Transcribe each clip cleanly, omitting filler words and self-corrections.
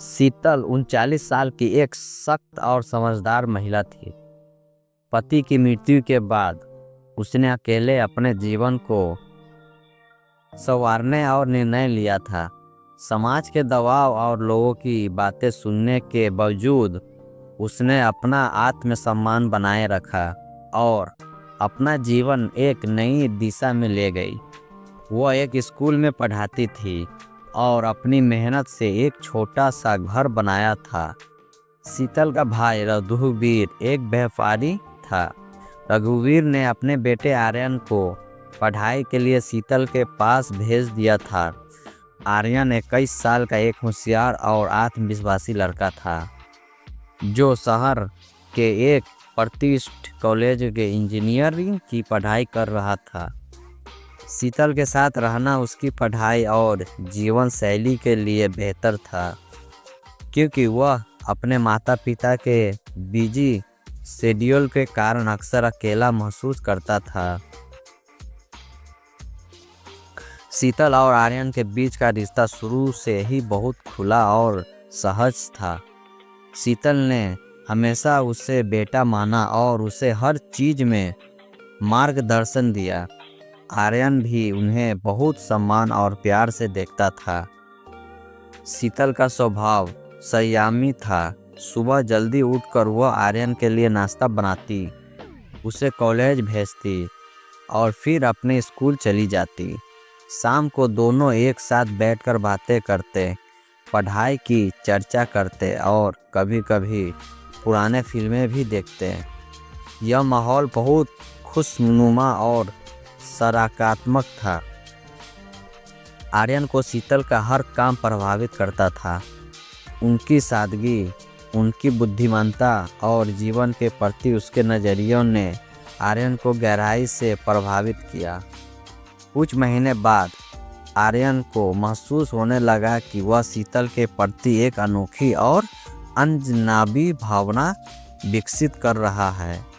शीतल 39 साल की एक सख्त और समझदार महिला थी। पति की मृत्यु के बाद उसने अकेले अपने जीवन को संवारने और निर्णय लिया था। समाज के दबाव और लोगों की बातें सुनने के बावजूद उसने अपना आत्मसम्मान बनाए रखा और अपना जीवन एक नई दिशा में ले गई। वह एक स्कूल में पढ़ाती थी और अपनी मेहनत से एक छोटा सा घर बनाया था। शीतल का भाई रघुवीर एक व्यापारी था। रघुवीर ने अपने बेटे आर्यन को पढ़ाई के लिए शीतल के पास भेज दिया था। आर्यन 21 साल का एक होशियार और आत्मविश्वासी लड़का था जो शहर के एक प्रतिष्ठित कॉलेज के इंजीनियरिंग की पढ़ाई कर रहा था। शीतल के साथ रहना उसकी पढ़ाई और जीवन शैली के लिए बेहतर था क्योंकि वह अपने माता पिता के बिजी शेड्यूल के कारण अक्सर अकेला महसूस करता था। शीतल और आर्यन के बीच का रिश्ता शुरू से ही बहुत खुला और सहज था। शीतल ने हमेशा उसे बेटा माना और उसे हर चीज में मार्गदर्शन दिया। आर्यन भी उन्हें बहुत सम्मान और प्यार से देखता था। शीतल का स्वभाव संयमी था। सुबह जल्दी उठकर वह आर्यन के लिए नाश्ता बनाती, उसे कॉलेज भेजती और फिर अपने स्कूल चली जाती। शाम को दोनों एक साथ बैठकर बातें करते, पढ़ाई की चर्चा करते और कभी-कभी पुराने फिल्में भी देखते। यह माहौल बहुत खुशनुमा और सकारात्मक था। आर्यन को शीतल का हर काम प्रभावित करता था। उनकी सादगी, उनकी बुद्धिमानता और जीवन के प्रति उसके नज़रियों ने आर्यन को गहराई से प्रभावित किया। कुछ महीने बाद आर्यन को महसूस होने लगा कि वह शीतल के प्रति एक अनोखी और अजनबी भावना विकसित कर रहा है।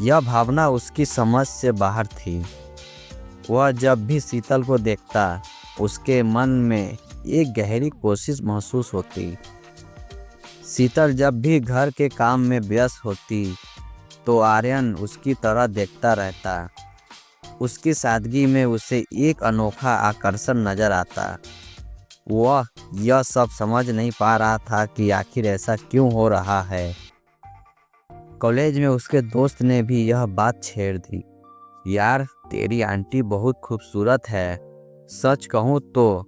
यह भावना उसकी समझ से बाहर थी। वह जब भी शीतल को देखता, उसके मन में एक गहरी कोशिश महसूस होती। शीतल जब भी घर के काम में व्यस्त होती तो आर्यन उसकी तरह देखता रहता। उसकी सादगी में उसे एक अनोखा आकर्षण नजर आता। वह यह सब समझ नहीं पा रहा था कि आखिर ऐसा क्यों हो रहा है। कॉलेज में उसके दोस्त ने भी यह बात छेड़ दी। यार, तेरी आंटी बहुत खूबसूरत है। सच कहूँ तो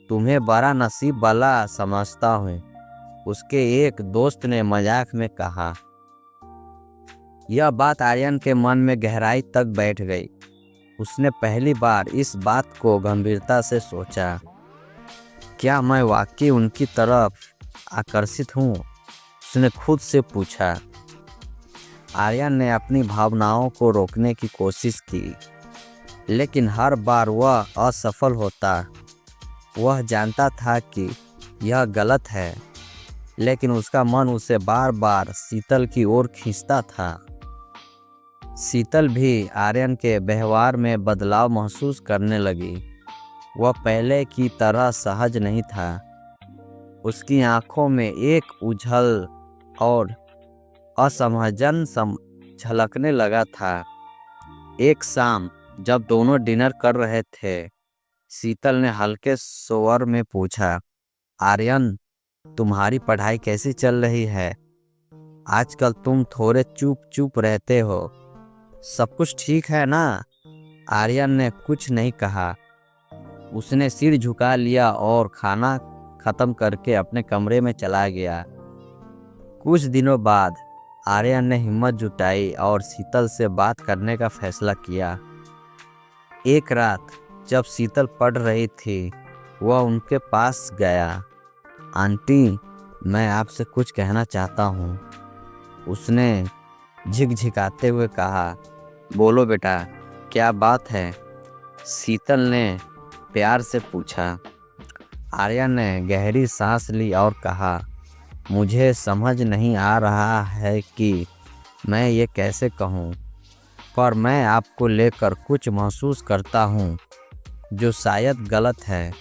तुम्हें बड़ा नसीब वाला समझता हूँ, उसके एक दोस्त ने मजाक में कहा। यह बात आर्यन के मन में गहराई तक बैठ गई। उसने पहली बार इस बात को गंभीरता से सोचा, क्या मैं वाकई उनकी तरफ आकर्षित हूँ? उसने खुद से पूछा। आर्यन ने अपनी भावनाओं को रोकने की कोशिश की, लेकिन हर बार वह असफल होता। वह जानता था कि यह गलत है, लेकिन उसका मन उसे बार बार शीतल की ओर खींचता था। शीतल भी आर्यन के व्यवहार में बदलाव महसूस करने लगी। वह पहले की तरह सहज नहीं था। उसकी आंखों में एक उछल और असमंजन झलकने लगा था। एक शाम जब दोनों डिनर कर रहे थे, शीतल ने हल्के स्वर में पूछा, आर्यन, तुम्हारी पढ़ाई कैसी चल रही है? आजकल तुम थोड़े चुप चुप रहते हो। सब कुछ ठीक है ना? आर्यन ने कुछ नहीं कहा। उसने सिर झुका लिया और खाना खत्म करके अपने कमरे में चला गया। कुछ दिनों बाद आर्यन ने हिम्मत जुटाई और शीतल से बात करने का फैसला किया। एक रात जब शीतल पढ़ रही थी, वह उनके पास गया। आंटी, मैं आपसे कुछ कहना चाहता हूँ, उसने झिकझिकाते हुए कहा। बोलो बेटा, क्या बात है? शीतल ने प्यार से पूछा। आर्यन ने गहरी सांस ली और कहा, मुझे समझ नहीं आ रहा है कि मैं ये कैसे कहूँ, पर मैं आपको लेकर कुछ महसूस करता हूँ जो शायद गलत है।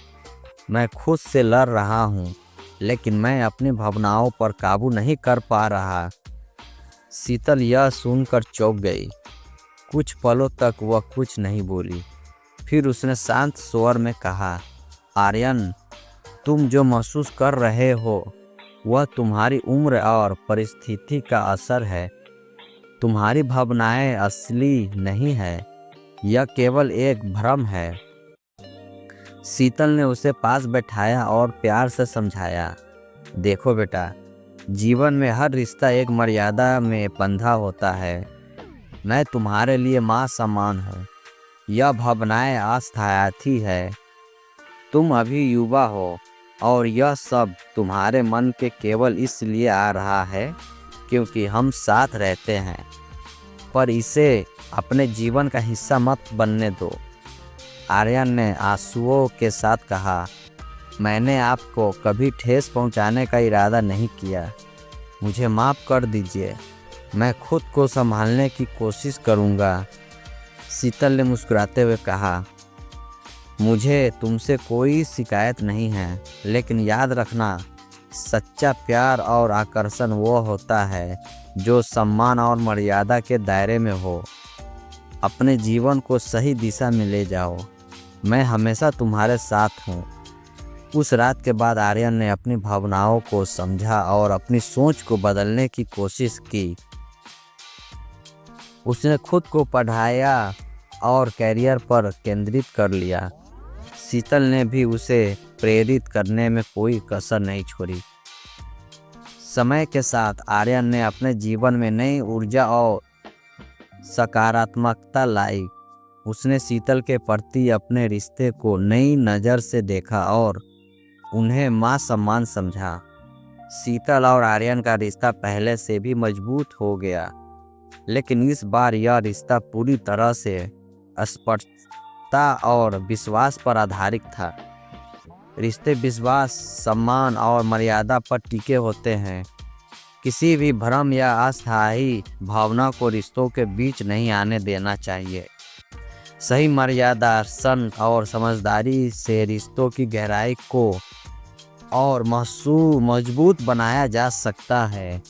मैं खुद से लड़ रहा हूँ लेकिन मैं अपनी भावनाओं पर काबू नहीं कर पा रहा। शीतल यह सुनकर चौंक गई। कुछ पलों तक वह कुछ नहीं बोली। फिर उसने शांत स्वर में कहा, आर्यन, तुम जो महसूस कर रहे हो वह तुम्हारी उम्र और परिस्थिति का असर है। तुम्हारी भावनाएं असली नहीं है, यह केवल एक भ्रम है। शीतल ने उसे पास बैठाया और प्यार से समझाया, देखो बेटा, जीवन में हर रिश्ता एक मर्यादा में बंधा होता है। मैं तुम्हारे लिए माँ समान हूँ। यह भावनाएं अस्थायी है। तुम अभी युवा हो और यह सब तुम्हारे मन के केवल इसलिए आ रहा है क्योंकि हम साथ रहते हैं, पर इसे अपने जीवन का हिस्सा मत बनने दो। आर्यन ने आंसुओं के साथ कहा, मैंने आपको कभी ठेस पहुंचाने का इरादा नहीं किया। मुझे माफ़ कर दीजिए। मैं खुद को संभालने की कोशिश करूंगा। शीतल ने मुस्कुराते हुए कहा, मुझे तुमसे कोई शिकायत नहीं है, लेकिन याद रखना, सच्चा प्यार और आकर्षण वो होता है जो सम्मान और मर्यादा के दायरे में हो। अपने जीवन को सही दिशा में ले जाओ। मैं हमेशा तुम्हारे साथ हूँ। उस रात के बाद आर्यन ने अपनी भावनाओं को समझा और अपनी सोच को बदलने की कोशिश की। उसने खुद को पढ़ाया और कैरियर पर केंद्रित कर लिया। शीतल ने भी उसे प्रेरित करने में कोई कसर नहीं छोड़ी। समय के साथ आर्यन ने अपने जीवन में नई ऊर्जा और सकारात्मकता लाई। उसने शीतल के प्रति अपने रिश्ते को नई नज़र से देखा और उन्हें मां समान समझा। शीतल और आर्यन का रिश्ता पहले से भी मजबूत हो गया, लेकिन इस बार यह रिश्ता पूरी तरह से स्पष्टता और विश्वास पर आधारित था। रिश्ते विश्वास, सम्मान और मर्यादा पर टिके होते हैं। किसी भी भ्रम या अस्थायी भावना को रिश्तों के बीच नहीं आने देना चाहिए। सही मर्यादा, सन और समझदारी से रिश्तों की गहराई को और मजबूत बनाया जा सकता है।